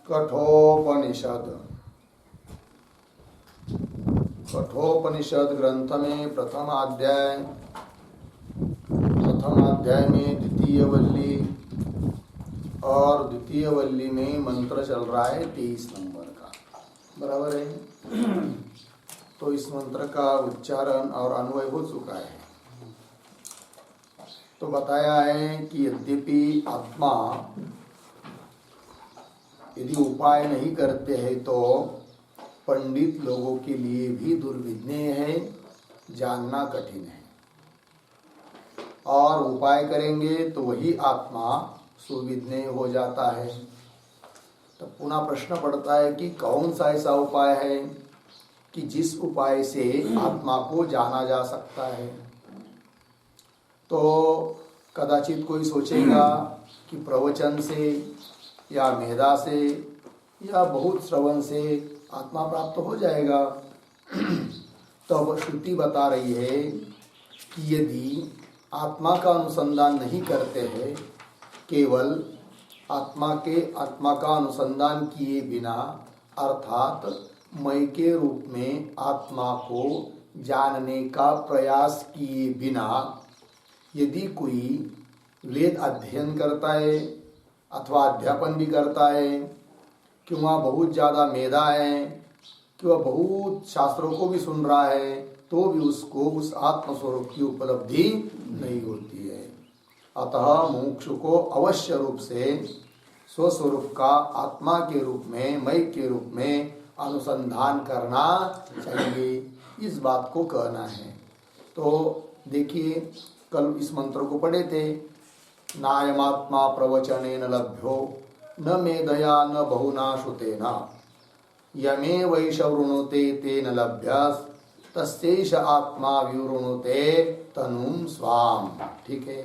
कठोपनिषद ग्रंथ में प्रथम अध्याय में द्वितीय वल्ली और द्वितीय वल्ली में मंत्र चल रहा है 23 नंबर का, बराबर है। तो इस मंत्र का उच्चारण और अन्वय हो चुका है। तो बताया है कि यद्यपि आत्मा यदि उपाय नहीं करते हैं तो पंडित लोगों के लिए भी दुर्विज्ञेय है, जानना कठिन है, और उपाय करेंगे तो वही आत्मा सुविज्ञेय हो जाता है। तो पुनः प्रश्न पड़ता है कि कौन सा ऐसा उपाय है कि जिस उपाय से आत्मा को जाना जा सकता है। तो कदाचित कोई सोचेगा कि प्रवचन से या मेधा से या बहुत श्रवण से आत्मा प्राप्त हो जाएगा। तो अब श्रुति बता रही है कि यदि आत्मा का अनुसंधान नहीं करते हैं, केवल आत्मा का अनुसंधान किए बिना अर्थात मैं के रूप में आत्मा को जानने का प्रयास किए बिना यदि कोई वेद अध्ययन करता है अथवा अध्यापन भी करता है कि वहाँ बहुत ज़्यादा मेधा है कि वह बहुत शास्त्रों को भी सुन रहा है, तो भी उसको उस आत्मस्वरूप की उपलब्धि नहीं होती है। अतः मुमुक्षु को अवश्य रूप से स्वस्वरूप का आत्मा के रूप में, मय के रूप में अनुसंधान करना चाहिए, इस बात को कहना है। तो देखिए, कल इस मंत्र को पढ़े थे, नायमात्मा प्रवचनेन लभ्यो न मेधया न बहुना श्रुतेन यमे वैष वृणुते तेन लभ्यस तस्यैष आत्मा विवृणुते तनुम स्वाम। ठीक है।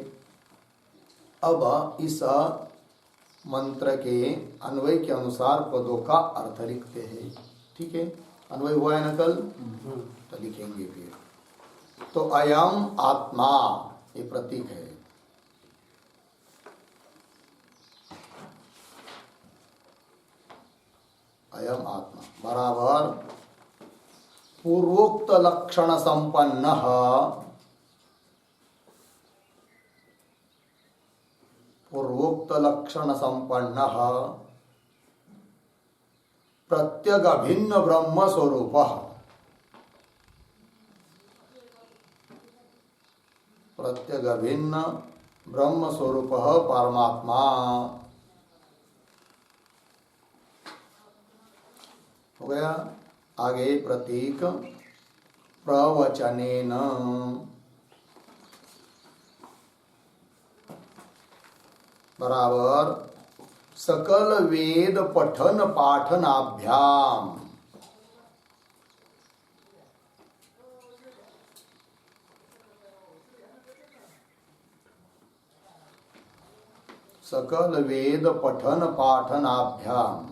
अब इस मंत्र के अन्वय के अनुसार पदों का अर्थ लिखते हैं। ठीक है, अन्वय हुआ है ना कल? तो लिखेंगे फिर। तो अयम आत्मा ये प्रतीक है। अयम आत्मा बराबर पूर्वोक्त लक्षण संपन्न प्रत्यग भिन्न ब्रह्म स्वरूप परमात्मा। हो गया। आगे प्रतीक प्रवचनेन बराबर सकल वेद पठन पाठनाभ्याम। सकल वेद पठन पाठनाभ्याम।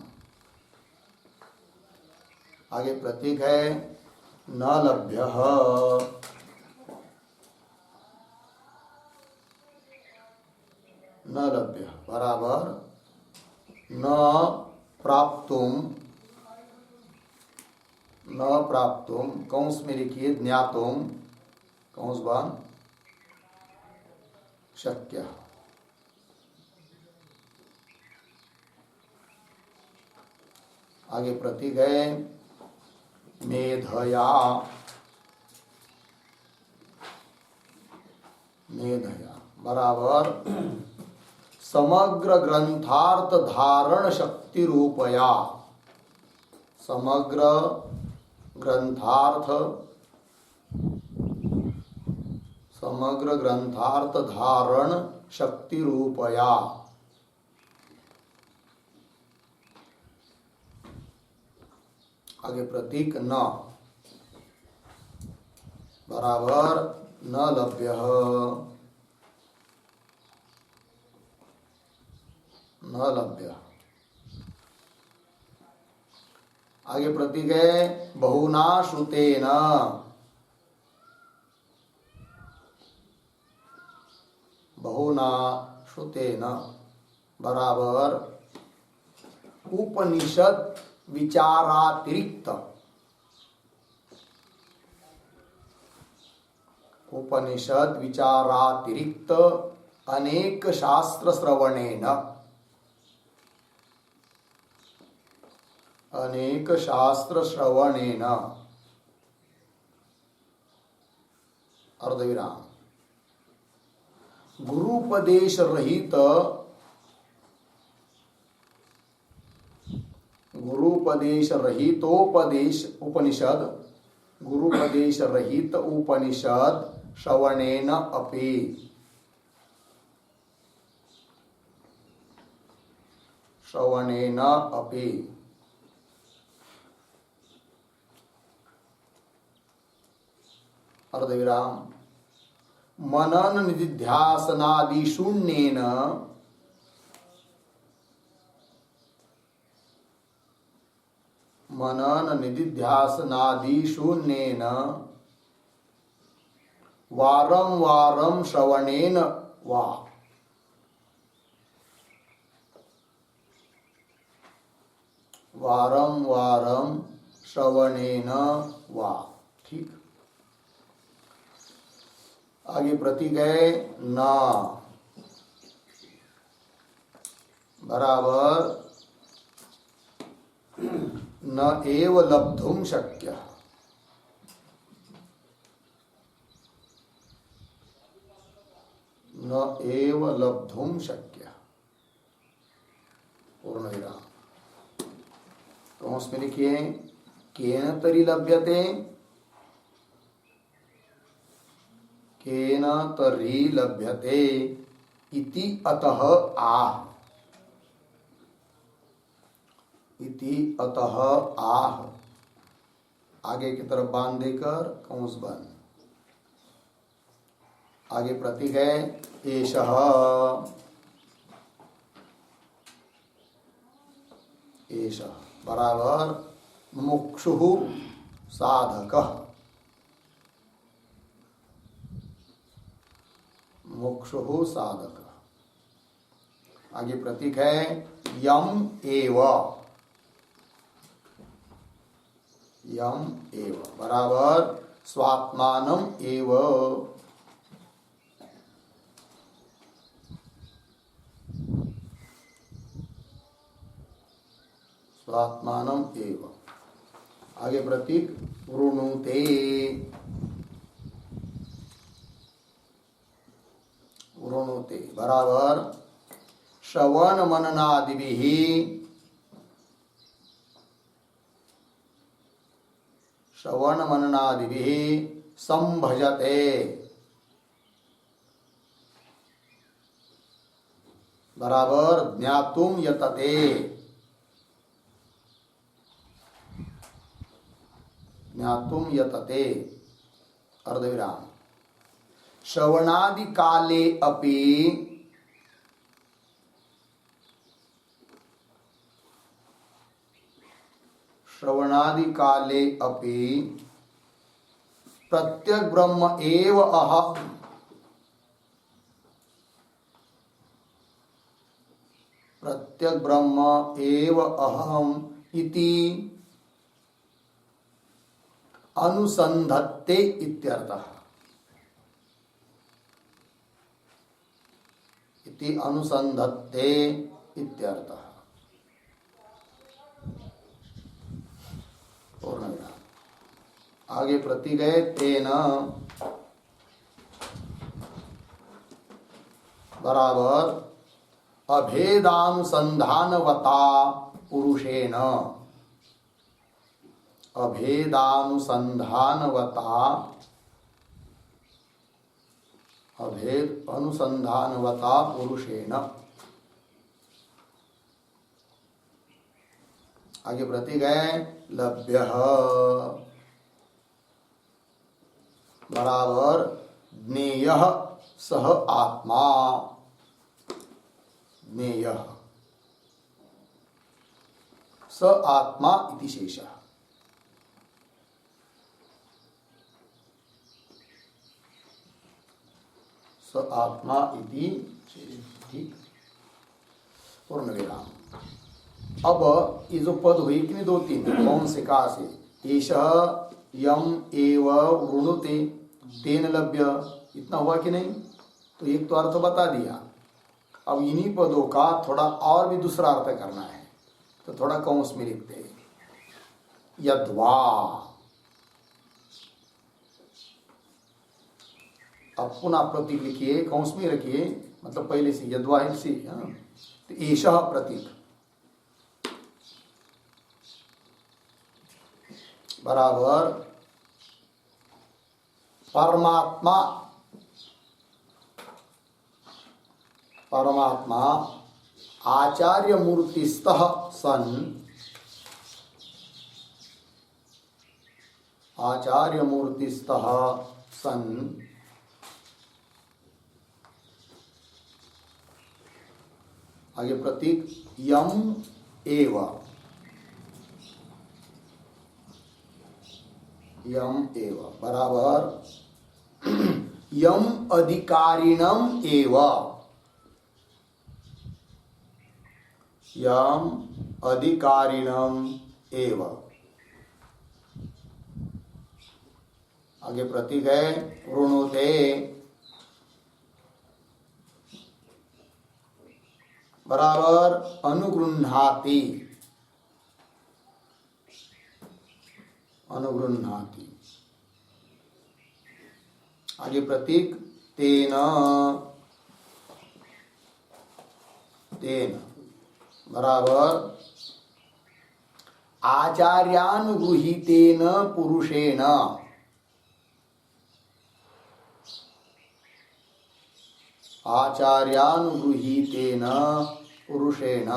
आगे प्रतीक है न लभ्यः। न लभ्यः बराबर न प्राप्तुम कंस में लिखिए ज्ञातुम कंस बन शक्य। आगे प्रतीक है मेधया बराबर समग्र ग्रंथार्थ धारण शक्ति रूपया। समग्र ग्रंथार्थ धारण शक्ति रूपया। आगे प्रतीक न बराबर न लभ्यः। आगे प्रतीक है बहुना श्रुतेन। बराबर उपनिषद विचारातिरिक्त, उपनिषद विचारातिरिक्त अनेक शास्त्र श्रवणेन, अनेक शास्त्र श्रवणेन, अर्धविराम, गुरुपदेश रहित, गुरुपदेश रहितोपदेश उपनिषद, गुरुपदेश रहित उपनिषद श्रवणेन अपि, श्रवणेन अपि, अर्धविराम, मनन निधिध्यासनादि शून्येन, मनन निधिध्यासनादि शून्येन वारं वारं श्रवणेन वा, वारं वारं श्रवणेन वा। ठीक, आगे प्रतीक है न, बराबर न एव लब्धुम शक्य, न एव लब्धुम शक्य, पूर्ण विराम। तो उसमें लिखिए केन तरी लभ्यते, केन तर्हि लभ्यते इति अतः आह, इति अतः आह, आगे की तरफ बांध देकर कंस बंद। आगे प्रतीक है एषः, एषः बराबर मुमुक्षुः साधकः, मुमुक्षुः साधक। आगे प्रतीक है यम एव, यम एव बराबर स्वात्मानम एव, स्वात्मानम एव। आगे प्रतीक वृणुते, वृणुते बराबर श्रवण मननादिभिः, श्रवण मननादिभिः संभजते, बराबर ज्ञातुम यतते, ज्ञातुम यतते, अर्धविराम। श्रवणादि काले अपि, श्रवणादि काले अपि प्रत्यक् ब्रह्म एव अहम्, प्रत्यक् ब्रह्म एव अहम् इति अनुसन्धत्ते इत्यर्थः, इति अनुसन्धत्ते इत्यर्थः। आगे प्रतीक है तेन, बराबर अभेदानुसंधानवता पुरुषेण, अभेदानुसंधानवता, अभेद अनुसंधानवता पुरुषेण। आगे प्रतीक है लभ्यः, बराबर ज्ञेयः सह आत्मा, ज्ञेयः स आत्मा इति शेषः। स आत्मा इति शेषः। ठीक, पूर्ण विराम। अब ये जो पद हुई कि नहीं दो तीन, कौन से कहा से, एषः यम एव वृणुते तेन लभ्य, इतना हुआ कि नहीं। तो एक तो अर्थ बता दिया, अब इन्हीं पदों का थोड़ा और भी दूसरा अर्थ करना है, तो थोड़ा कौंस में लिखते हैं, यद्वा। अब पुनः प्रतीक लिखिए, कौंस में रखिए, मतलब पहले से यद्वा है से, तो एषः प्रतीक बराबर परमात्मा, परमात्मा आचार्य मूर्तिस्तः सन, आचार्य मूर्तिस्तः सन आगे प्रतीक यम एव, यम एव बराबर यम अधिकारिणम एव, यम अधिकारिणम एव। आगे प्रतीक है वृणुते बराबर अनुगृह्णाति, अनुगृह्णाति। आगे प्रतीक तेन, तेन बराबर आचार्यानुगृहीतेन पुरुषेण, आचार्यानुगृहीतेन पुरुषेण।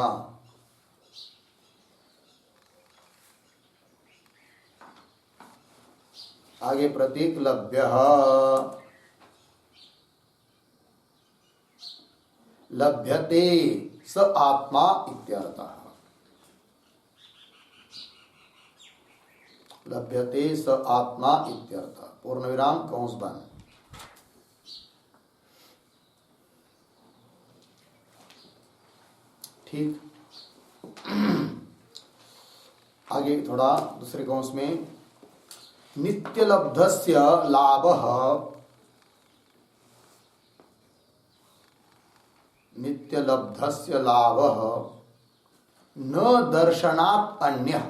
आगे प्रतीक लभ्यः, लभ्यते स आत्मा इत्यर्थः, लभ्यते स आत्मा इत्यर्थः। पूर्ण विराम कंस बंद। ठीक, आगे थोड़ा दूसरे कंस में नित्यलब्धस्य लाभः, नित्यलब्धस्य लाभः न दर्शनात् अन्यः,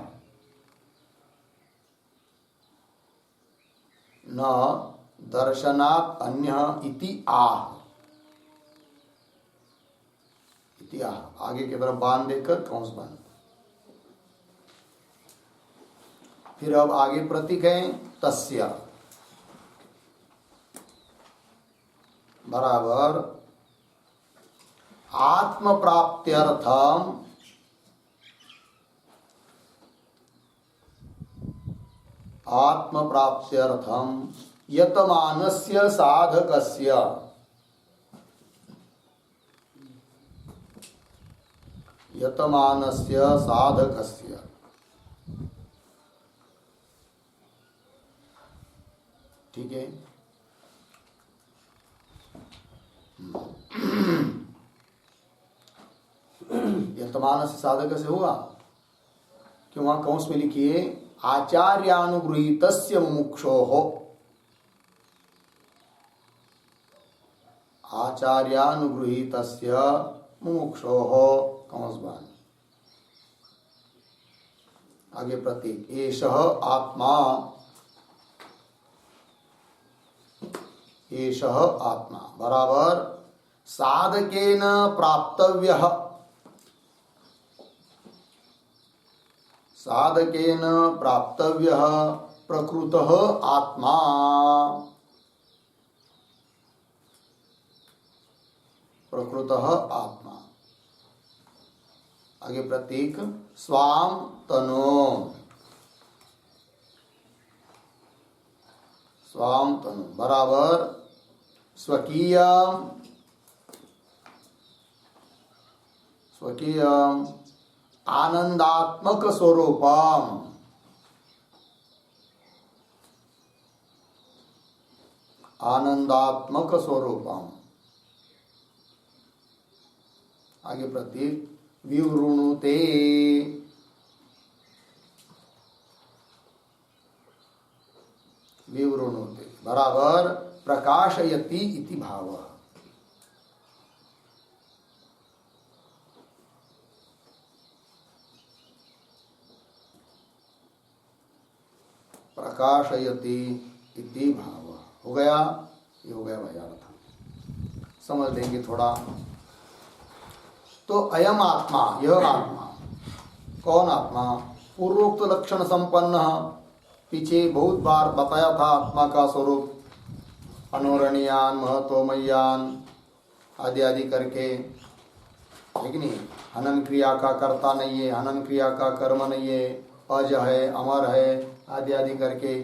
न दर्शनात् अन्यः इति आह, इति आह। आगे की तरफ बांध देकर कंस बंद। फिर अब आगे प्रतीक है तस्य बराबर आत्म प्राप्त्यर्थम, आत्म प्राप्त्यर्थम यतमानस्य साधकस्य, यतमानस्य साधकस्य। ठीक है, यतमान से साधक से होगा कि वहां कंस में लिखिए आचार्यानुगृहीतस्य मुमुक्षोः, आचार्यानुगृहीतस्य मुमुक्षोः कंस बंद। आगे प्रतीक एषः आत्मा, एषः आत्मा बराबर साधकेन प्राप्तव्यः, साधकेन प्राप्तव्यः प्रकृतः आत्मा, प्रकृतः आत्मा। आगे प्रतीक स्वाम तनो, स्वाम तनु बराबर स्वकीय, स्वकीय आनंदात्मक स्वरूपम, आनंदात्मक स्वरूपम। आगे प्रतीक विवृणुते। विवृणुते बराबर प्रकाशयति इति भाव। प्रकाशयति इति भाव हो गया। ये हो गया भाई अर्थ, समझ लेंगे थोड़ा। तो अयम आत्मा, यह आत्मा, कौन आत्मा? पूर्वोक्त लक्षण संपन्न। पीछे बहुत बार बताया था आत्मा का स्वरूप, अनोरणीयान, महत्वमयान आदि आदि करके, है कि नहीं? हनन क्रिया का कर्ता नहीं है, हनन क्रिया का कर्म नहीं है, अज है, अमर है आदि आदि करके।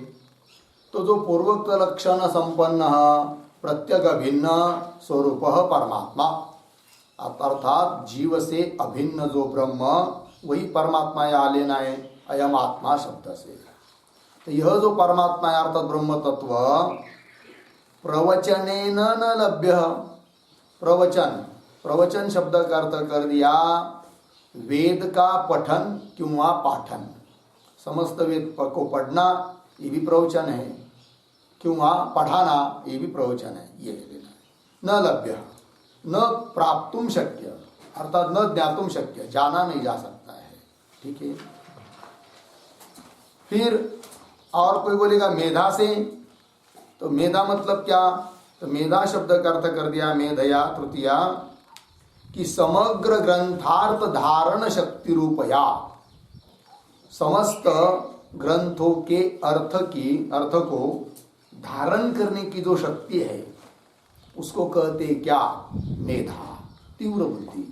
तो जो पूर्वोक्त लक्षण संपन्न प्रत्येक भिन्न स्वरूप परमात्मा, अर्थात जीव से अभिन्न जो ब्रह्म, वही परमात्मा यहाँ लेना है अयम आत्मा शब्द से। तो यह जो परमात्मा है अर्थात ब्रह्म तत्व प्रवचनेन न लभ्य। प्रवचन, प्रवचन शब्द का अर्थ कर दिया वेद का पठन किंवा पाठन। समस्त वेद को पढ़ना ये भी प्रवचन है, किंवा पढ़ाना ये भी प्रवचन है, ये लेना है। न लभ्य, न प्राप्तुम शक्य, अर्थात न ज्ञातुम शक्य, जाना नहीं जा सकता है। ठीक है। फिर और कोई बोलेगा मेधा से, तो मेधा मतलब क्या? तो मेधा शब्द का अर्थ कर दिया मेधया तृतीया कि समग्र ग्रंथार्थ धारण शक्ति रूपया, समस्त ग्रंथों के अर्थ को धारण करने की जो शक्ति है उसको कहते क्या? मेधा, तीव्र बुद्धि।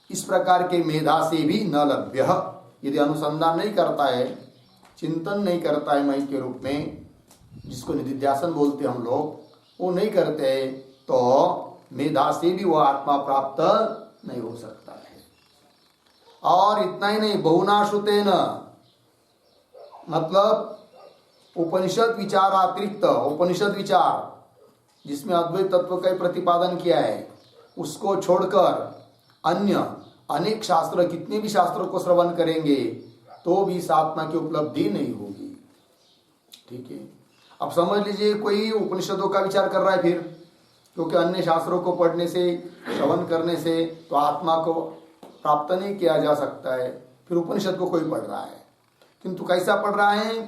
इस प्रकार के मेधा से भी न लभ्य, यदि अनुसंधान नहीं करता है, चिंतन नहीं करता है मई के रूप में, जिसको निधिध्यासन बोलते हम लोग, वो नहीं करते हैं, तो मेधा से भी वह आत्मा प्राप्त नहीं हो सकता है। और इतना ही नहीं, बहुनाश्रुतेन मतलब उपनिषद विचार अतिरिक्त, उपनिषद विचार जिसमें अद्वैत तत्व का प्रतिपादन किया है, उसको छोड़कर अन्य अनेक शास्त्र, कितने भी शास्त्रों को श्रवण करेंगे तो भी इस आत्मा की उपलब्धि नहीं होगी। ठीक है। अब समझ लीजिए कोई उपनिषदों का विचार कर रहा है, फिर क्योंकि अन्य शास्त्रों को पढ़ने से, श्रवण करने से तो आत्मा को प्राप्त नहीं किया जा सकता है, फिर उपनिषद को कोई पढ़ रहा है, किंतु कैसा पढ़ रहा है?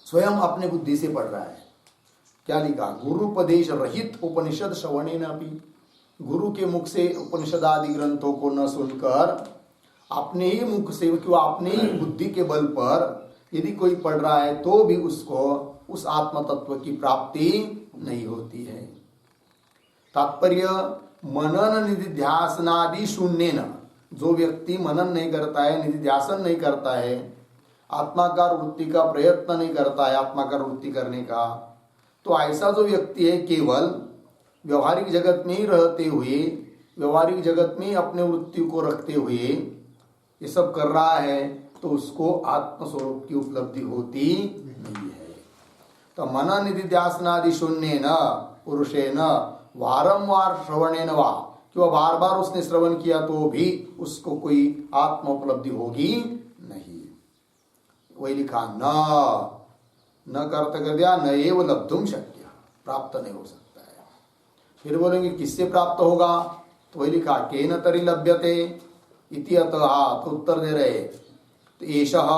स्वयं अपने बुद्धि से पढ़ रहा है। क्या लिखा? गुरुपदेश रहित उपनिषद श्रवणेन अपि, गुरु के मुख से उपनिषद आदि ग्रंथों को न सुनकर अपने ही मुख से, क्यों अपने ही बुद्धि के बल पर यदि कोई पढ़ रहा है तो भी उसको उस आत्म तत्व की प्राप्ति नहीं होती है। तात्पर्य मनन निधिध्यासनादि शून्य न, जो व्यक्ति मनन नहीं करता है, निधिध्यासन नहीं करता है, आत्माकार वृत्ति का प्रयत्न नहीं करता है, आत्माकार वृत्ति करने का, तो ऐसा जो व्यक्ति है केवल व्यवहारिक जगत में ही रहते हुए, व्यवहारिक जगत में अपने वृत्ति को रखते हुए ये सब कर रहा है, तो उसको आत्मस्वरूप की उपलब्धि होती नहीं है। तो मनन निधिध्यासनादि शून्य न पुरुषे न वारंवार श्रवणे न वा, कि वह बार बार उसने श्रवण किया तो भी उसको कोई आत्म उपलब्धि होगी नहीं। वही लिखा न कर्त कर दिया, न एव लब्धुम शक्य, प्राप्त नहीं हो सकता है। फिर बोलेंगे किससे प्राप्त होगा? तो वही लिखा केन तरी लभ्यते इति अतः, तो उत्तर दे रहे तो एषः,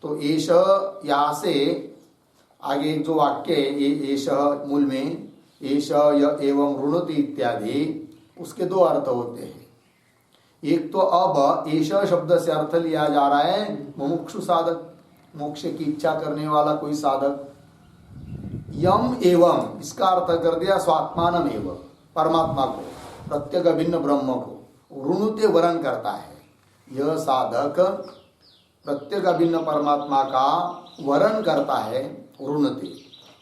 तो एष यहाँ से आगे जो वाक्य है एषः मूल में एष एवं ऋणुति इत्यादि, उसके दो अर्थ होते हैं। एक तो अब एष शब्द से अर्थ लिया जा रहा है मुमुक्षु साधक, मोक्ष की इच्छा करने वाला कोई साधक। यम एवं, इसका अर्थ कर दिया स्वात्मानम एवं, परमात्मा को, प्रत्येक भिन्न ब्रह्म को ऋणुते वरण करता है। यह साधक प्रत्येक भिन्न परमात्मा का वरण करता है, ऋणते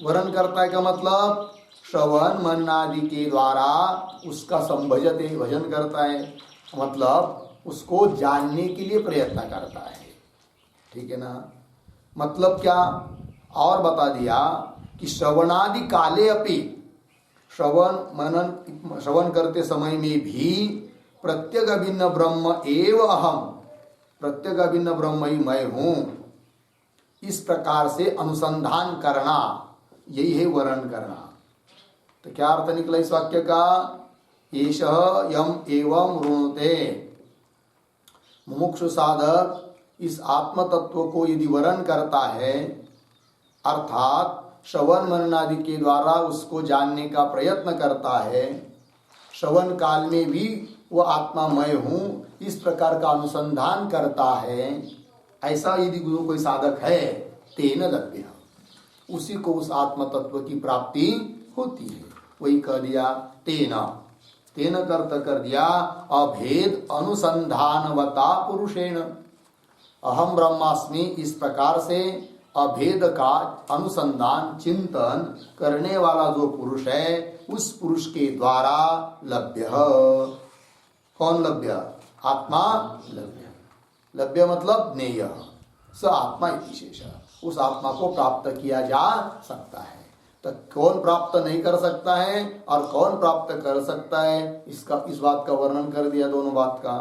वरण करता है का मतलब श्रवण मन आदि के द्वारा उसका संभजते, भजन करता है, मतलब उसको जानने के लिए प्रयत्न करता है। ठीक है ना? मतलब क्या? और बता दिया कि श्रवणादि काले अपि, श्रवण मनन श्रवण करते समय में भी प्रत्येक भिन्न ब्रह्म एव अहम, प्रत्येक भिन्न ब्रह्म ही मैं हूं, इस प्रकार से अनुसंधान करना, यही है वर्ण करना। तो क्या अर्थ निकला इस वाक्य का? एषः यम एवं वृणुते, मुमुक्षु साधक इस आत्म तत्व को यदि वर्ण करता है, अर्थात श्रवण मनन आदि के द्वारा उसको जानने का प्रयत्न करता है, श्रवण काल में भी वो आत्मा मैं हूं इस प्रकार का अनुसंधान करता है, ऐसा यदि गुरु कोई साधक है, तेन लभ्य, उसी को उस आत्म तत्व की प्राप्ति होती है। वही कह दिया तेन, तेन कर्त कर दिया अभेद अनुसंधानवता पुरुषेण, अहम ब्रह्मास्मि इस प्रकार से अभेद का अनुसंधान चिंतन करने वाला जो पुरुष है, उस पुरुष के द्वारा लभ्य। कौन लभ्य? आत्मा लभ्य। लभ्य मतलब ज्ञेय, स आत्मा इति शेष, उस आत्मा को प्राप्त किया जा सकता है। तो कौन प्राप्त नहीं कर सकता है और कौन प्राप्त कर सकता है, इसका इस बात का वर्णन कर दिया, दोनों बात का।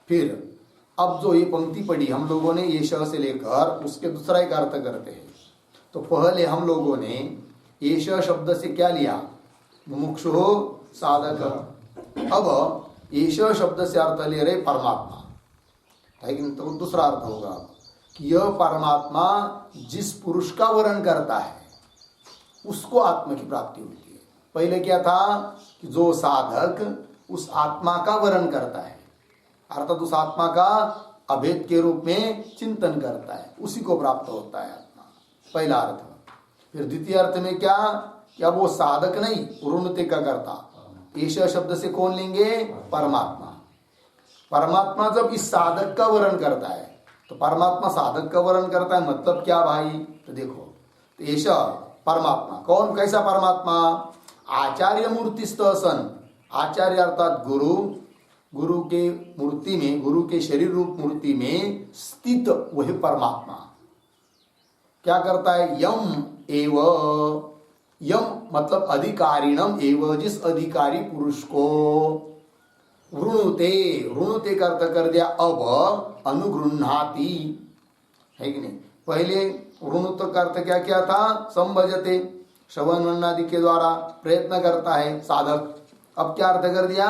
फिर अब जो ये पंक्ति पढ़ी हम लोगों ने, ये श से लेकर उसके दूसरा एक अर्थ करते हैं। तो पहले हम लोगों ने ये श शब्द से क्या लिया? मुमुक्षु साधक। अब ये श शब्द से अर्थ ले रहे परमात्मा, लेकिन तो दूसरा अर्थ होगा कि यह परमात्मा जिस पुरुष का वर्ण करता है उसको आत्मा की प्राप्ति होती है। पहले क्या था कि जो साधक उस आत्मा का वर्ण करता है, अर्थात उस आत्मा का अभेद के रूप में चिंतन करता है, उसी को प्राप्त होता है आत्मा, पहला अर्थ। फिर द्वितीय अर्थ में क्या? क्या वो साधक नहीं, ऋणते का करता। ईश्वर शब्द से कौन लेंगे? परमात्मा। परमात्मा जब इस साधक का वर्ण करता है, तो परमात्मा साधक का वर्ण करता है, मतलब क्या भाई? तो देखो, ईश्वर परमात्मा कौन, कैसा परमात्मा? आचार्य मूर्ति सन, आचार्य अर्थात गुरु, गुरु के मूर्ति में, गुरु के शरीर रूप मूर्ति में स्थित वही परमात्मा क्या करता है? यम एव, यम मतलब अधिकारिणम एव, जिस अधिकारी पुरुष को, वृणुते, वृणुते का अर्थ कर दिया अब अनुगृह्णाति, है कि नहीं? पहले वृणुत का अर्थ क्या क्या था? संभजते, श्रवण मनन आदि के द्वारा प्रयत्न करता है साधक। अब क्या अर्थ कर दिया?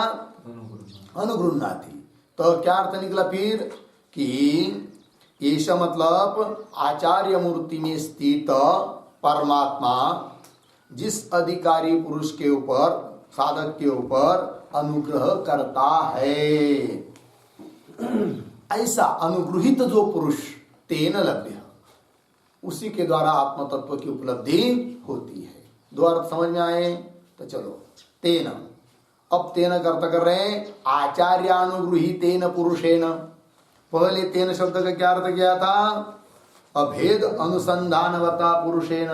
अनुगृह्णाति। तो क्या अर्थ निकला फिर कि ईश मतलब आचार्य मूर्ति में स्थित परमात्मा जिस अधिकारी पुरुष के ऊपर, साधक के ऊपर अनुग्रह करता है, ऐसा अनुग्रहित जो पुरुष, तेन लभ्य, उसी के द्वारा आत्म तत्व की उपलब्धि होती है। दो अर्थ समझ में आए? तो चलो, तेन, अब तेन अर्थ कर रहे हैं आचार्यानुगृहीतेन पुरुषेण। पहले तेन शब्द का क्या अर्थ किया था? अभेद अनुसंधानवता पुरुषेण,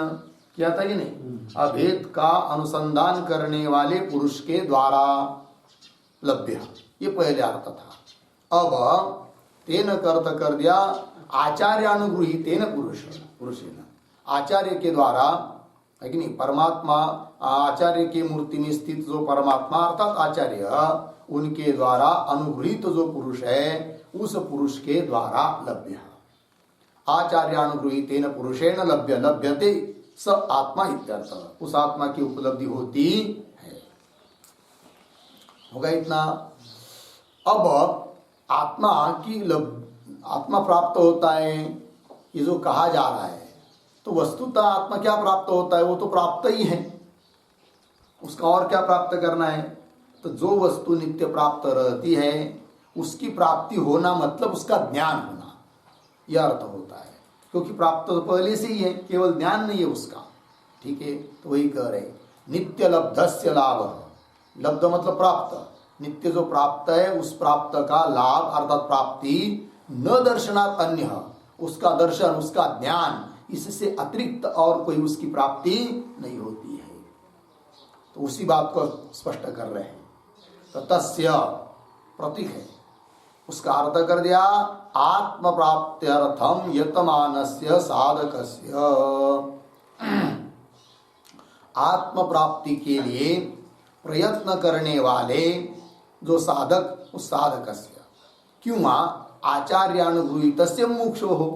किया था कि नहीं? अभेद का अनुसंधान करने वाले पुरुष के द्वारा लभ्य, ये पहले अर्थ था। अब तेन अर्थ कर दिया आचार्यानुगृहीतेन पुरुषेण, आचार्य के द्वारा, है कि नहीं? परमात्मा आचार्य की मूर्ति में स्थित जो परमात्मा अर्थात आचार्य, उनके द्वारा अनुगृहीत जो पुरुष है, उस पुरुष के द्वारा लभ्य। आचार्यानुगृहीतेन पुरुषेण लभ्य, लभ्यते स आत्मा इत्यर्थ, उस आत्मा की उपलब्धि होती है। होगा इतना? अब आत्मा की आत्मा प्राप्त होता है, ये जो कहा जा रहा है, तो वस्तुतः आत्मा क्या प्राप्त होता है? वो तो प्राप्त ही है, उसका और क्या प्राप्त करना है? तो जो वस्तु नित्य प्राप्त रहती है उसकी प्राप्ति होना मतलब उसका ज्ञान होना, यह अर्थ होता है। क्योंकि प्राप्त तो पहले से ही है, केवल ज्ञान नहीं है उसका, ठीक है? तो वही कह रहे नित्य लब्धस्य लाभ, लब्ध मतलब प्राप्त, नित्य जो प्राप्त है उस प्राप्त का लाभ अर्थात प्राप्ति न दर्शनात् अन्य, उसका दर्शन, उसका ज्ञान, इससे अतिरिक्त और कोई उसकी प्राप्ति नहीं होती है। तो उसी बात को स्पष्ट कर रहे हैं। तो तस्य प्रतीक है, उसका अर्थ कर दिया आत्म प्राप्त्यर्थम यतमानस्य साधकस्य, आत्म प्राप्ति के लिए प्रयत्न करने वाले जो साधक उस साधकस्य किंवा आचार्यानुगृहीतस्य मुमुक्षु हो,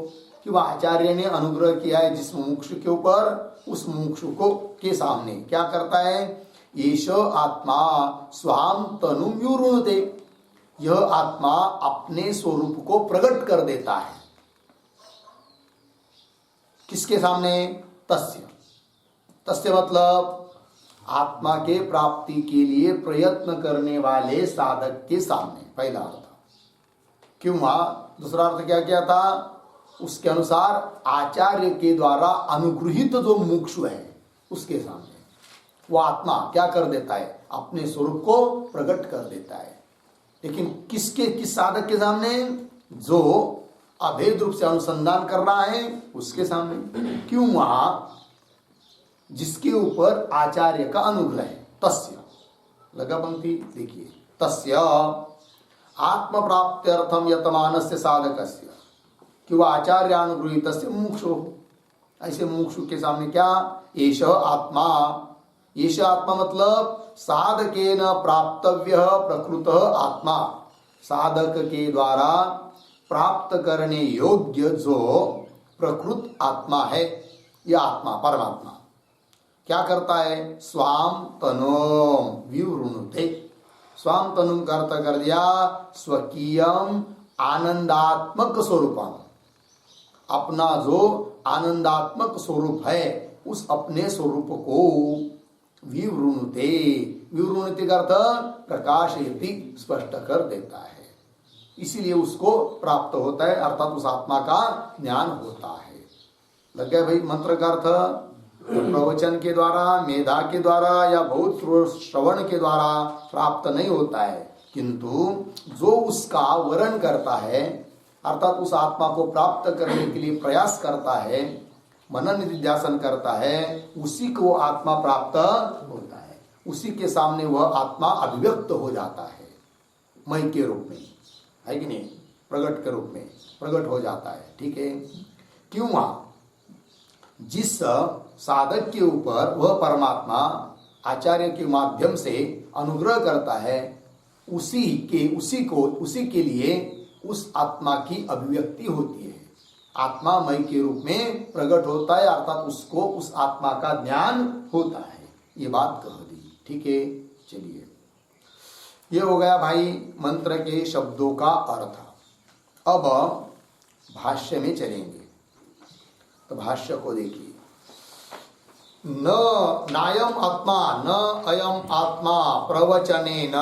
कि वह आचार्य ने अनुग्रह किया है जिस मुमुक्षु के ऊपर, उस मुमुक्षु को के सामने क्या करता है, एष आत्मा स्वाम तनुम युरुणते, यह आत्मा अपने स्वरूप को प्रकट कर देता है। किसके सामने? तस्य। तस्य मतलब आत्मा के प्राप्ति के लिए प्रयत्न करने वाले साधक के सामने, पहला अर्थ। क्यों? दूसरा अर्थ क्या किया था? उसके अनुसार आचार्य के द्वारा अनुगृहित जो मुमुक्षु है उसके सामने वो आत्मा क्या कर देता है, अपने स्वरूप को प्रकट कर देता है। लेकिन किस साधक के सामने? जो अभेद रूप से अनुसंधान कर रहा है उसके सामने। क्यों? वहां जिसके ऊपर आचार्य का अनुग्रह है। तस्य लगा पंक्ति देखिए, तस्य आत्म प्राप्त्यर्थम यतमानस्य साधकस्य, कि वह आचार्य अनुगृहीतस्य मुमुक्षु, ऐसे मुमुक्षु के सामने क्या? एष आत्मा, एष आत्मा मतलब साधकेन प्राप्तव्य प्रकृत आत्मा, साधक के द्वारा प्राप्त करने योग्य जो प्रकृत आत्मा है, यह आत्मा परमात्मा क्या करता है? स्वाम तनोम विवृणुते, स्वाम तनुम का अर्थ कर दिया स्वकीयम आनंदात्मक स्वरूपम, अपना जो आनंदात्मक स्वरूप है उस अपने स्वरूप को विवृणुते, विवृणुते का अर्थ प्रकाशयति, स्पष्ट कर देता है, इसीलिए उसको प्राप्त होता है, अर्थात उस आत्मा का ज्ञान होता है। लग गया भाई मंत्र का अर्थ? प्रवचन के द्वारा, मेधा के द्वारा या बहुत श्रवण के द्वारा प्राप्त नहीं होता है, किंतु जो उसका वर्ण करता है अर्थात उस आत्मा को प्राप्त करने के लिए प्रयास करता है, मनन निधिध्यासन करता है, उसी को आत्मा प्राप्त होता है, उसी के सामने वह आत्मा अभिव्यक्त हो जाता है, मय के रूप में, है कि नहीं, प्रकट के रूप में प्रकट हो जाता है। ठीक है? क्यों? जिस साधक के ऊपर वह परमात्मा आचार्य के माध्यम से अनुग्रह करता है, उसी के लिए उस आत्मा की अभिव्यक्ति होती है, आत्मा मय के रूप में प्रकट होता है, अर्थात उसको उस आत्मा का ज्ञान होता है। ये बात कह दी। ठीक है, चलिए, ये हो गया भाई मंत्र के शब्दों का अर्थ। अब भाष्य में चलेंगे, तो भाष्य को देखिए। न नायम आत्मा न अयम आत्मा प्रवचनेन,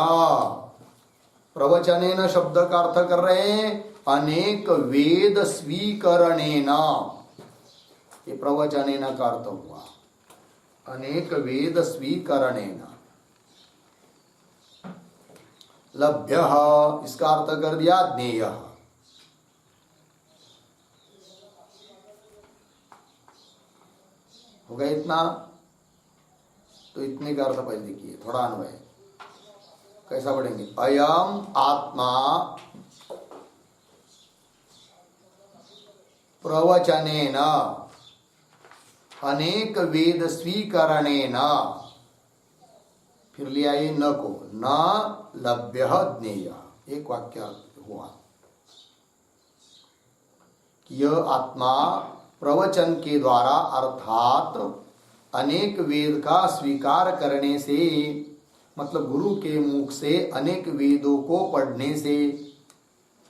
प्रवचनेन शब्द का अर्थ कर रहे हैं अनेक वेद स्वीकरणेन, ये प्रवचनेन का अर्थ हुआ अनेक वेद स्वीकरणेन लभ्य, इसका अर्थ कर दिया ज्ञेय। हो गया इतना? तो इतने का अर्थ पहले देखिए, थोड़ा अन्वय कैसा पढ़ेंगे? अयम आत्मा प्रवचनेन अनेक वेद स्वीकरणेन, फिर लिया ये न को, न लभ्य ज्ञेय, एक वाक्य हुआ कि यह आत्मा प्रवचन के द्वारा अर्थात अनेक वेद का स्वीकार करने से, मतलब गुरु के मुख से अनेक वेदों को पढ़ने से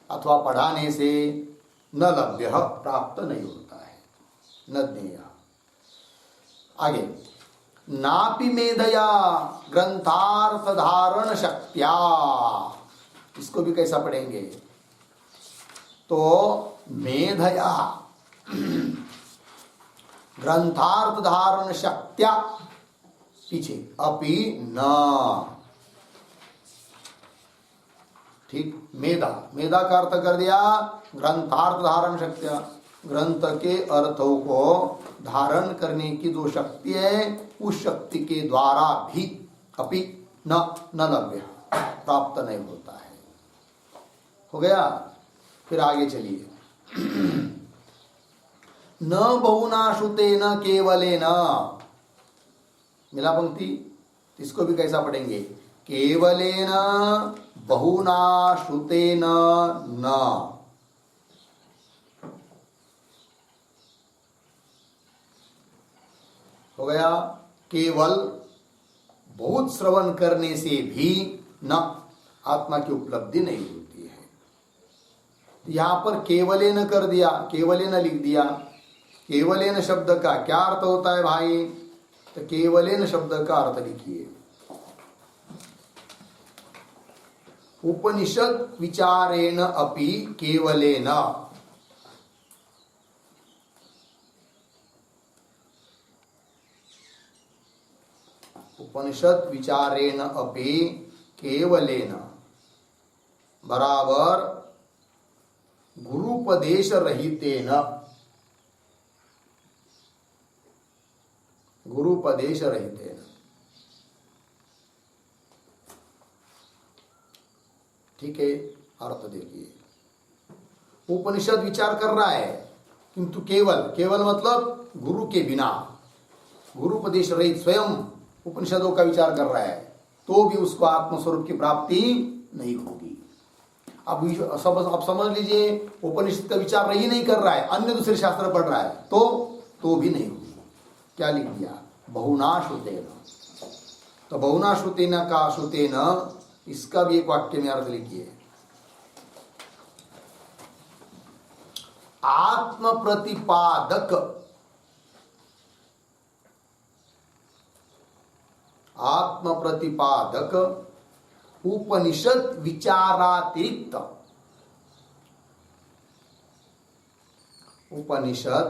अथवा पढ़ाने से न लभ्य प्राप्त नहीं होता है, न ज्ञेय। आगे, नापि मेधया ग्रंथार्थ धारण शक्त्या, इसको भी कैसा पढ़ेंगे? तो मेधया ग्रंथार्थ धारण शक्त्या, पीछे अपि न, ठीक, मेधा, मेधा का अर्थ कर दिया ग्रंथार्थ धारण शक्त्या, ग्रंथ के अर्थों को धारण करने की जो शक्ति है उस शक्ति के द्वारा भी अपि न लभ्य प्राप्त नहीं होता है। हो गया? फिर आगे चलिए। न बहुनाश्रुते न केवले न, मिला पंक्ति, इसको भी कैसा पढ़ेंगे? केवलेन बहुना श्रुतेन न। हो गया, केवल बहुत श्रवण करने से भी न आत्मा की उपलब्धि नहीं होती है। यहां पर केवलेन कर दिया, केवलेन लिख दिया। केवलेन शब्द का क्या अर्थ होता है भाई? तो केवलेन शब्द का अर्थ लिखिए, उपनिषद विचारेण अपि केवलेन। उपनिषद विचारेण अपि केवलेन बराबर गुरुपदेश रहितेन। गुरुपदेश रहितेन, ठीक है। अर्थ देखिए, उपनिषद विचार कर रहा है किंतु केवल, केवल मतलब गुरु के बिना, गुरुपदेश रहित स्वयं उपनिषदों का विचार कर रहा है, तो भी उसको आत्मस्वरूप की प्राप्ति नहीं होगी। अब समझ लीजिए, उपनिषद का विचार ही नहीं कर रहा है, अन्य दूसरे शास्त्र पढ़ रहा है, तो भी नहीं होगी। क्या लिख दिया? बहुना श्रुतेन। तो बहुना श्रुतेन का श्रुतेन, इसका भी एक वाक्य में अर्थ लिखिए, आत्म प्रतिपादक, आत्म प्रतिपादक उपनिषद विचारातिरिक्त, उपनिषद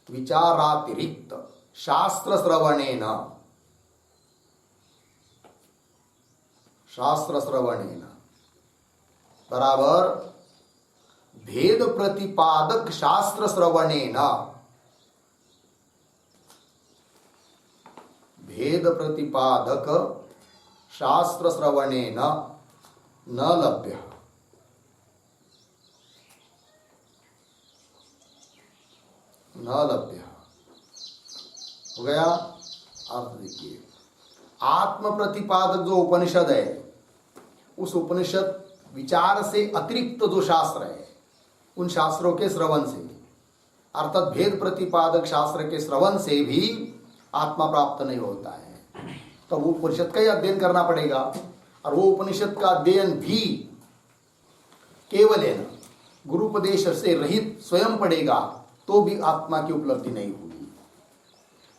विचारातिरिक्त शास्त्र श्रवणेन, शास्त्र श्रवणेन बराबर भेद प्रतिपादक शास्त्र श्रवणेन, भेद प्रतिपादक शास्त्र श्रवणेन न लभ्य। न लभ्य हो गया। अर्थ देखिए, आत्म प्रतिपादक जो उपनिषद है, उस उपनिषद विचार से अतिरिक्त जो शास्त्र है, उन शास्त्रों के श्रवण से, अर्थात भेद प्रतिपादक शास्त्र के श्रवण से भी आत्मा प्राप्त नहीं होता है। तो वो उपनिषद का ही अध्ययन करना पड़ेगा, और वो उपनिषद का अध्ययन भी केवल है ना, गुरुपदेश से रहित स्वयं पड़ेगा, तो भी आत्मा की उपलब्धि नहीं होगी।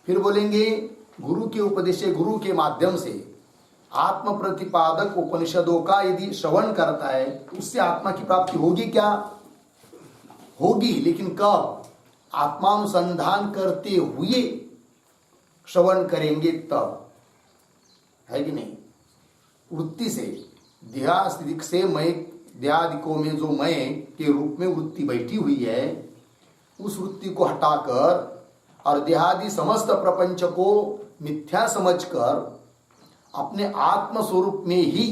फिर बोलेंगे, गुरु के उपदेश, गुरु के माध्यम से आत्म प्रतिपादक उपनिषदों का यदि श्रवण करता है, उससे आत्मा की प्राप्ति होगी क्या? होगी, लेकिन कब? आत्मानुसंधान करते हुए श्रवण करेंगे तब, है कि नहीं? वृत्ति से, देहास्तिक से मय, देहादिकों में जो मय के रूप में वृत्ति बैठी हुई है, उस वृत्ति को हटाकर और देहादि समस्त प्रपंच को मिथ्या समझकर अपने आत्म स्वरूप में ही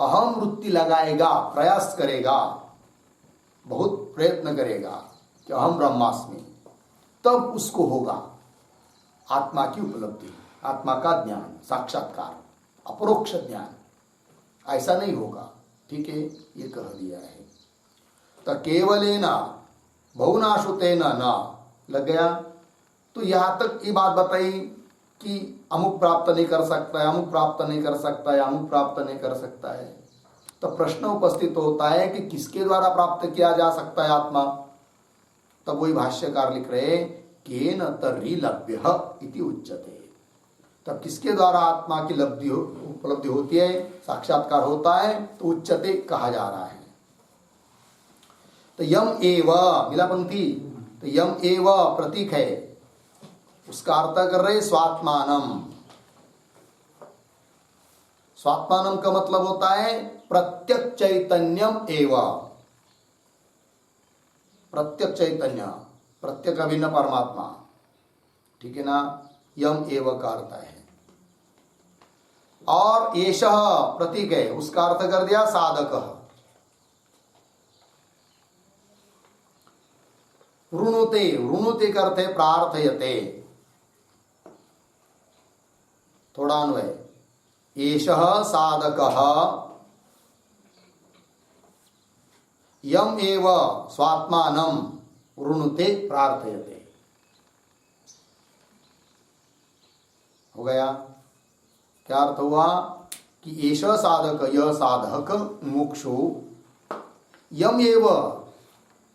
अहम वृत्ति लगाएगा, प्रयास करेगा, बहुत प्रयत्न करेगा कि अहम ब्रह्मास्मि, तब उसको होगा आत्मा की उपलब्धि, आत्मा का ज्ञान, साक्षात्कार, अपरोक्ष ज्ञान। ऐसा नहीं होगा, ठीक है, ये कह दिया है। तो केवलेन बहुना श्रुतेन न, लग गया। तो यहां तक ये बात बताई कि अमुक प्राप्त नहीं कर सकता है, अमुक प्राप्त नहीं कर सकता है, अमुक प्राप्त नहीं कर सकता है। तो प्रश्न उपस्थित होता है कि किसके द्वारा प्राप्त किया जा सकता है आत्मा? तब वही भाष्यकार लिख रहे, केन तर्हि लभ्यः इति उच्यते। तब किसके द्वारा आत्मा की उपलब्धि होती है, साक्षात्कार होता है, तो उच्यते कहा जा रहा है। तो यम एव, मिला पंक्ति, तो यम एव प्रतीक है, उसका अर्थ कर रहे स्वात्मानम। स्वात्मानम का मतलब होता है प्रत्यक चैतन्यम एव, प्रत्यक चैतन्य, प्रत्यक अभिन्न परमात्मा, ठीक है ना? यम एव का अर्थ है। और एषः प्रतीक है, उसका अर्थ कर दिया साधक। वृणुते, वृणुते का अर्थ है प्रार्थयते, थोड़ा अन्वय, एषः साधकः यम एव स्वात्मानं वृणुते प्रार्थयते। हो गया? क्या अर्थ हुआ कि एषः साधक, यह साधक, मुमुक्षु, यम एव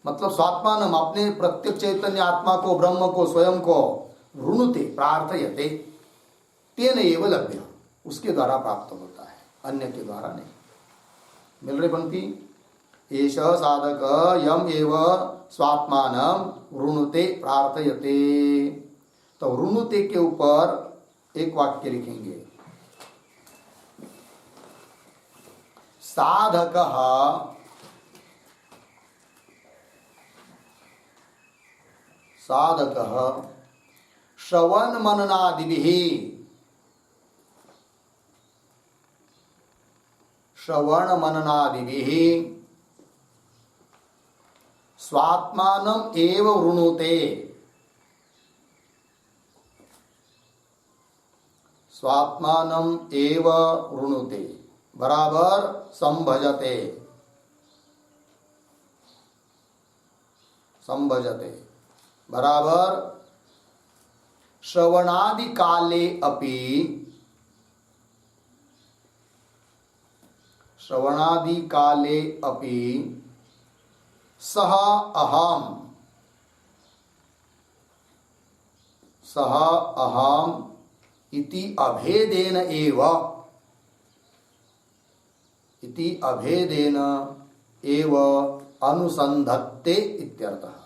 मतलब स्वात्मानम अपने प्रत्यक्ष चैतन्य आत्मा को, ब्रह्म को, स्वयं को, वृणुते प्रार्थयते, तेन एव लभ्य, उसके द्वारा प्राप्त होता है, अन्य के द्वारा नहीं। मिल रही पंक्ति? एषः साधक यम एव स्वात्मानम वृणुते प्रार्थयते। तो वृणुते के ऊपर एक वाक्य लिखेंगे, साधकः साधकः श्रवण मननादिभिः स्वात्मानम् एव वृणुते, स्वात्मानम् एव वृणुते बराबर संभजते, संभजते बराबर श्रवणादि काले अपि, श्रवणादि काले अपि सह अहम, सह अहम इति अभेदेन एव, इति अभेदेन एव अनुसंधत्ते इत्यर्थः,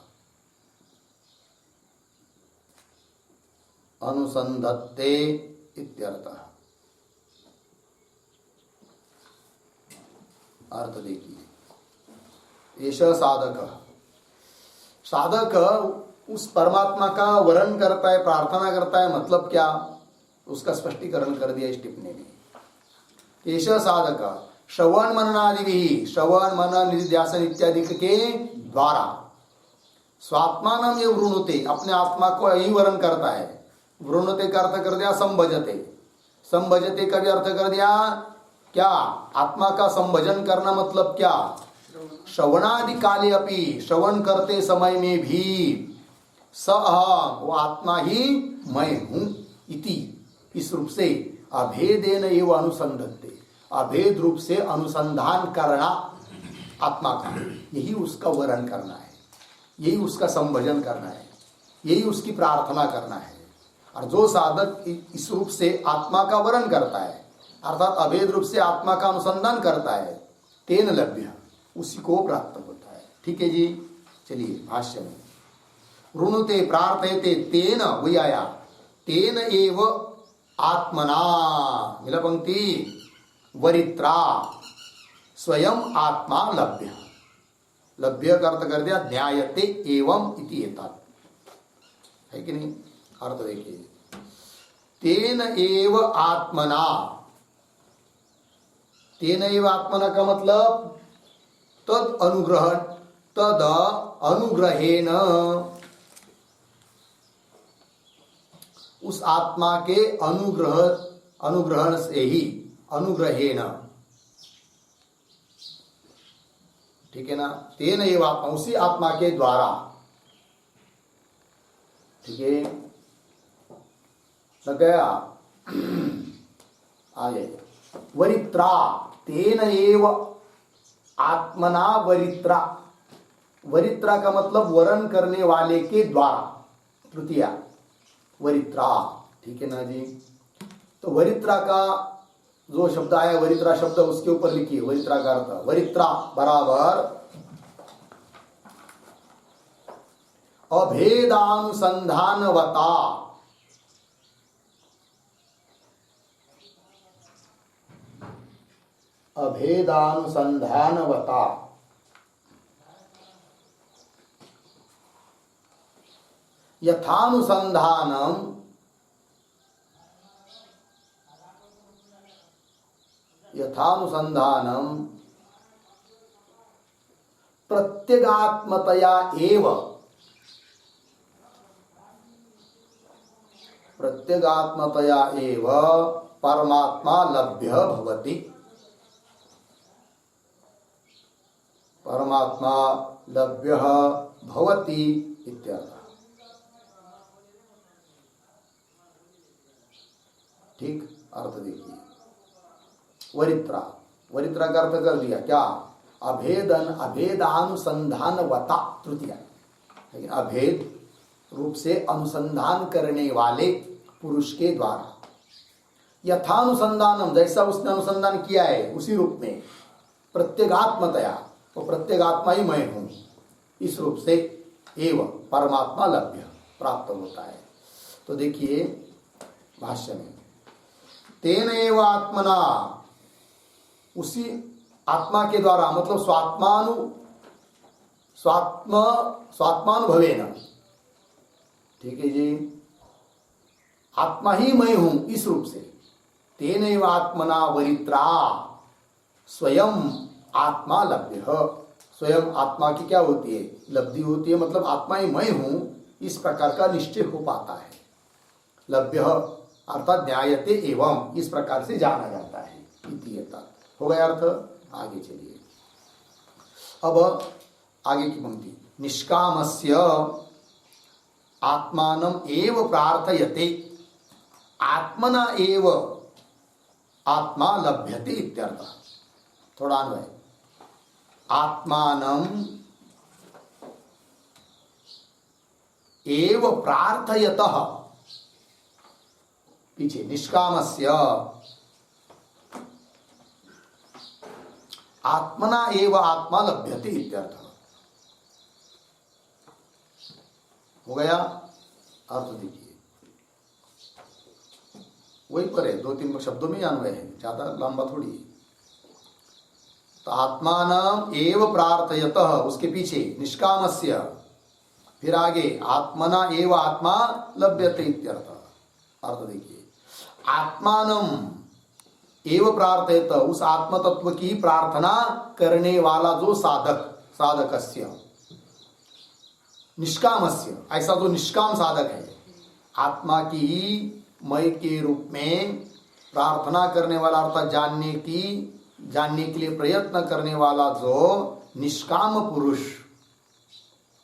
अनुसंधत्ते इत्यर्थः। अर्थ देखिए, एष साधक, साधक उस परमात्मा का वरण करता है, प्रार्थना करता है, मतलब क्या, उसका स्पष्टीकरण कर दिया इस टिप्पणी में। एष साधक श्रवण मननादि भी, श्रवण मनन निधिध्यासन इत्यादि के द्वारा स्वात्मानम एव वृणुते, अपने आत्मा को यही वरण करता है। वृणुते का अर्थ कर दिया संभजते, संभजते का भी अर्थ कर दिया क्या, आत्मा का संभजन करना मतलब क्या, श्रवणादि काले अपि, श्रवण करते समय में भी, स अहम, वो आत्मा ही मैं हूं, इति, इस रूप से अभेदेन एव अनुसंधत्ते, अभेद रूप से अनुसंधान करना आत्मा का, यही उसका वर्ण करना है, यही उसका संभजन करना है, यही उसकी प्रार्थना करना है। और जो साधक इस रूप से आत्मा का वर्ण करता है, अर्थात अभेद रूप से आत्मा का अनुसंधान करता है, तेन लभ्य, उसी को प्राप्त होता है। ठीक है जी, चलिए भाष्य में, वृणुते प्रार्थयते तेन, वही आया, तेन एव आत्मना, मिला पंक्ति, वरित्रा, स्वयं आत्मा लभ्य, लभ्य का अर्थ कर दिया न्यायते एवं इति एतत्, है कि नहीं? अर्थ देखिए, तेन एव आत्मना, तेन एव आत्मना का मतलब तद अनुग्रह, तद अनुग्रहेण, उस आत्मा के अनुग्रह, अनुग्रहण से ही, अनुग्रहेण, ठीक है ना, तेन एव आत्मा, उसी आत्मा के द्वारा, ठीक है, लग गया, आगे वरित्रा, तेन एव आत्मना वरित्रा, वरित्रा का मतलब वरण करने वाले के द्वारा, तृतीया वरित्रा, ठीक है ना जी। तो वरित्रा का जो शब्द आया, वरित्रा शब्द, उसके ऊपर लिखिए वरित्रा का अर्थ, वरित्रा बराबर अभेदानुसंधानवता, अभेदानुसंधानवता, यथानुसंधानम, यथानुसंधानम प्रत्यगात्मतया एव, प्रत्यगात्मतया एव परमात्मा लभ्य भवति, परमात्मा लभ्य भवति इत्यर्थ। ठीक, अर्थ देखिए। वरित्रा, वरित्रा का अर्थ कर दिया क्या? अभेदन अभेदानुसंधानवता तृतीया, लेकिन अभेद रूप से अनुसंधान करने वाले पुरुष के द्वारा, यथानुसंधानम, जैसा उसने अनुसंधान किया है उसी रूप में, प्रत्यगात्मतया, वो प्रत्यगात्मा ही मैं हूं, इस रूप से एवं परमात्मा लभ्य प्राप्त होता है। तो देखिए भाष्य में, तेन एव आत्मना, उसी आत्मा के द्वारा, मतलब स्वात्मानुभवेन, ठीक है जी, आत्मा ही मैं हूं इस रूप से, तेन एव आत्मना वरित्रा, स्वयं आत्मा लभ्य, स्वयं आत्मा की क्या होती है? लब्धि होती है, मतलब आत्मा ही मैं हूं, इस प्रकार का निश्चय हो पाता है। लभ्य अर्थात न्यायते एवं, इस प्रकार से जाना जाता है, इति एतत्। हो गया अर्थ। आगे चलिए, अब आगे की पंक्ति, निष्कामस्य आत्मानम एव प्रार्थयते आत्मना एव आत्मा लभ्यते इत्यर्थ। थोड़ा अन्वय, आत्मानम एव प्रार्थयतः, पीछे निष्कामस्य आत्मना एव आत्मा लभ्यते इत्यर्थ। हो गया अर्थ। देखिए वही पर है, 2-3 शब्दों में अन्वय है, ज्यादा लंबा थोड़ी है। तो आत्मानम एव प्रार्थयतः, उसके पीछे निष्कामस्य, फिर आगे आत्मना एव आत्मा लभ्यते इत्यर्थ। अर्थ देखिए, आत्मानम एव प्रार्थयत, उस आत्म तत्व की प्रार्थना करने वाला जो साधक, साधकस्य, निष्कामस्य, ऐसा जो निष्काम साधक है, आत्मा की ही मय के रूप में प्रार्थना करने वाला, अर्थात जानने के लिए प्रयत्न करने वाला जो निष्काम पुरुष,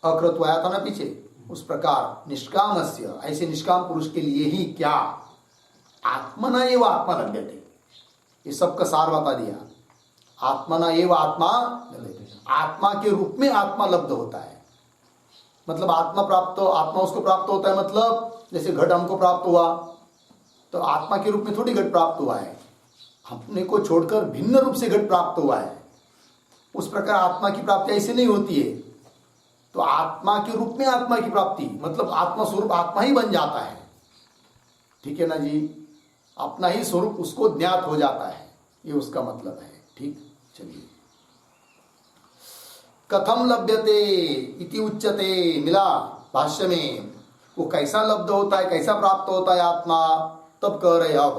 अकृत आया था ना पीछे, उस प्रकार निष्कामस्य, ऐसे निष्काम पुरुष के लिए ही क्या? आत्मना एव आत्मा लभ्यते, ये सबका सार बता दिया। आत्मना एव आत्मा, आत्मा के रूप में आत्मा लब्ध होता है, मतलब आत्मा प्राप्त, आत्मा उसको प्राप्त होता है, मतलब जैसे घट हमको प्राप्त हुआ, तो आत्मा के रूप में थोड़ी घट प्राप्त हुआ है, अपने को छोड़कर भिन्न रूप से घट प्राप्त हुआ है। उस प्रकार आत्मा की प्राप्ति ऐसे नहीं होती है। तो आत्मा के रूप में आत्मा की प्राप्ति, मतलब आत्मा स्वरूप आत्मा ही बन जाता है, ठीक है ना जी, अपना ही स्वरूप उसको ज्ञात हो जाता है, ये उसका मतलब है। ठीक, चलिए, कथम लभ्यते इति उच्यते, मिला भाष्य में, वो कैसा लब्ध होता है, कैसा प्राप्त होता है आत्मा, तब कह रहे अब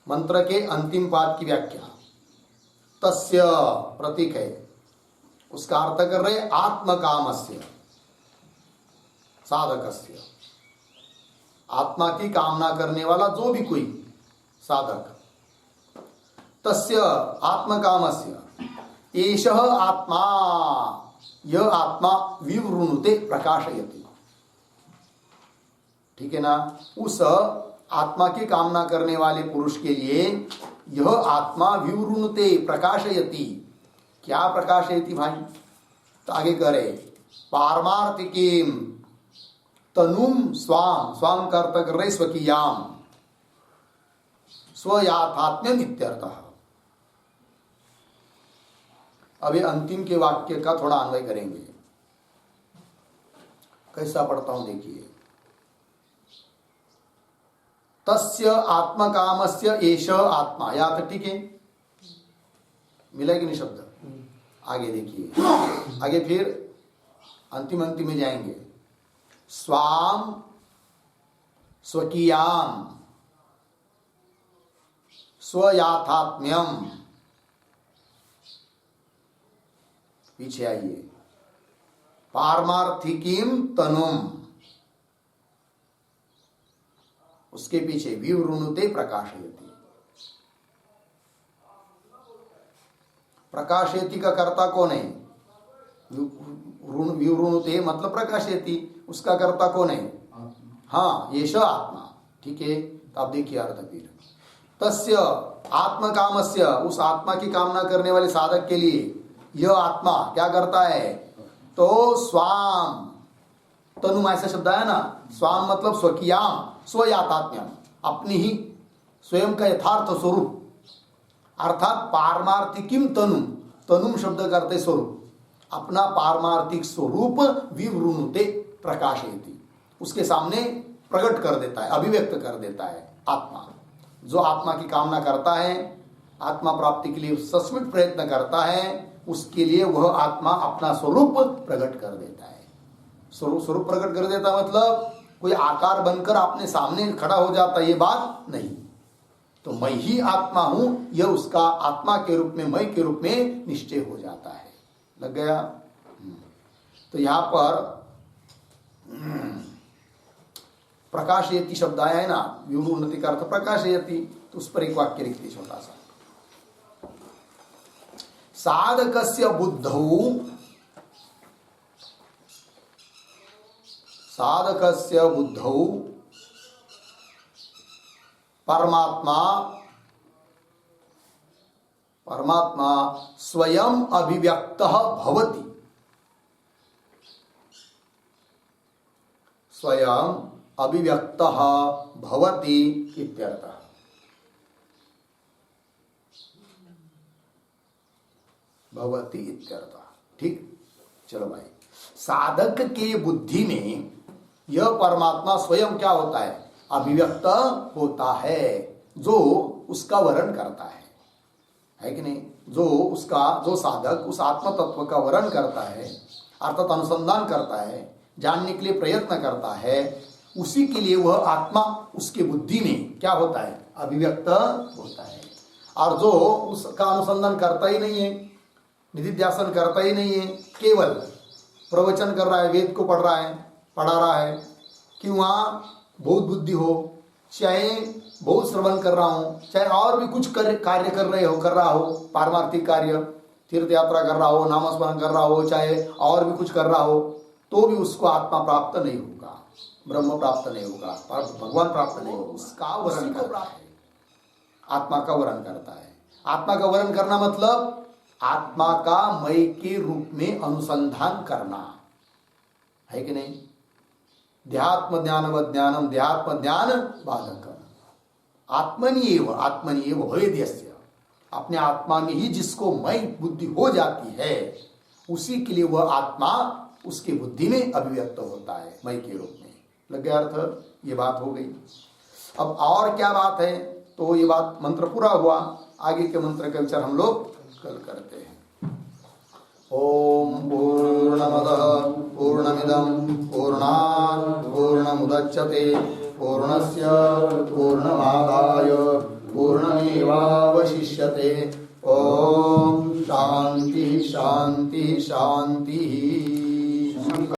मंत्र के अंतिम पाद की व्याख्या। तस्य प्रतीक है, उसका अर्थ कर रहे आत्मकामस्य, साधकस्य, आत्मा की कामना करने वाला जो भी कोई साधक, तस्य आत्मकामस्य एषः आत्मा, यह आत्मा विवृणुते प्रकाशयति, ठीक है ना, उस आत्मा की कामना करने वाले पुरुष के लिए यह आत्मा विवृणुते प्रकाशयति, क्या प्रकाशयति भाई? तो आगे करे, पारमार्थिकीम तनुम स्वाम, स्वाम का अर्थ कर रहे स्वकीयाम, स्वयाथात्म्यम इत्यर्थः। अभी अंतिम के वाक्य का थोड़ा अन्वय करेंगे, कैसा पढ़ता हूं देखिए। तस्य आत्मकामस्य एष आत्मा, या तो ठीक है, मिला कि नहीं शब्द? आगे देखिए, आगे फिर अंतिम में जाएंगे, स्वाम स्वकीयाम स्वयाथात्म्यम, पीछे आइए, पारमार्थिकीम तनुम, उसके पीछे विवृणुते प्रकाशयति। प्रकाशयति का कर्ता कौन है? विवृणुते मतलब प्रकाशयति, उसका कर्ता कौन है? हाँ, ये श आत्मा। ठीक है, तो आप देखिए अर्थ फिर तस्य आत्म कामस्य, उस आत्मा की कामना करने वाले साधक के लिए यह आत्मा क्या करता है? तो स्वाम, तनु ऐसा शब्द है ना, स्वाम मतलब स्वकीयाम, स्वयातात्म्यम, अपनी ही स्वयं का यथार्थ स्वरूप, अर्थात पारमार्थिकीम तनुम, तनुम शब्द करते स्वरूप, अपना पारमार्थिक स्वरूप विवृणुते प्रकाशयति, उसके सामने प्रकट कर देता है, अभिव्यक्त कर देता है। आत्मा, जो आत्मा की कामना करता है, आत्मा प्राप्ति के लिए सस्मित प्रयत्न करता है, उसके लिए वह आत्मा अपना स्वरूप प्रकट कर देता है। स्वरूप प्रकट कर देता मतलब कोई आकार बनकर अपने सामने खड़ा हो जाता है, ये बात नहीं। तो मैं ही आत्मा हूं, यह उसका आत्मा के रूप में, मैं के रूप में निश्चय हो जाता है। लग गया? तो यहां पर प्रकाशयति शब्द आया है ना, विवृणुति का अर्थ प्रकाशयति, तो उस पर एक वाक्य लिखते छोटा सा। साधकस्य बुद्धौ, साधकस्य बुद्धौ परमात्मा, परमात्मा स्वयं अभिव्यक्तः भवति, स्वयं अभिव्यक्तः भवति इत्यर्थः। भवति इत्यर्थः। ठीक, चलो भाई, साधक के बुद्धि में यह परमात्मा स्वयं क्या होता है? अभिव्यक्त होता है, जो उसका वर्णन करता है कि नहीं? जो उसका, जो साधक उस आत्म तत्व का वर्णन करता है, अर्थात अनुसंधान करता है, जानने के लिए प्रयत्न करता है, उसी के लिए वह आत्मा उसके बुद्धि में क्या होता है? अभिव्यक्त होता है। और जो उसका अनुसंधान करता ही नहीं है, निधिध्यासन करता ही नहीं है, केवल प्रवचन कर रहा है, वेद को पढ़ रहा है कि वहाँ बहुत बुद्धि हो, चाहे बहुत श्रवण कर रहा हूँ, चाहे और भी कुछ कार्य कर रहा हो, पारमार्थिक कार्य, तीर्थ यात्रा कर रहा हो, नामस्मरण कर रहा हो, चाहे और भी कुछ कर रहा हो, तो भी उसको आत्मा प्राप्त नहीं होगा, ब्रह्म प्राप्त नहीं होगा, भगवान प्राप्त नहीं होगा। उसका वर्णन करता है, आत्मा का वर्णन करता है। आत्मा का वर्णन करना मतलब आत्मा का मय के रूप में अनुसंधान करना है कि नहीं? ध्यात्म ज्ञानवद ज्ञानम ध्यात्म ज्ञान बाधकम, आत्मनिएव भवेद्यस्य, अपने आत्मा में ही जिसको मय बुद्धि हो जाती है, उसी के लिए वह आत्मा उसके बुद्धि में अभिव्यक्त होता है, मय के रूप में। लग गया अर्थ? ये बात हो गई। अब और क्या बात है? तो ये बात मंत्र पूरा हुआ, आगे के मंत्र का विचार हम लोग कल करते हैं। ओम पूर्णमदः पूर्णमिदं पूर्णात् पूर्णमुदच्यते पूर्णस्य पूर्णमादाय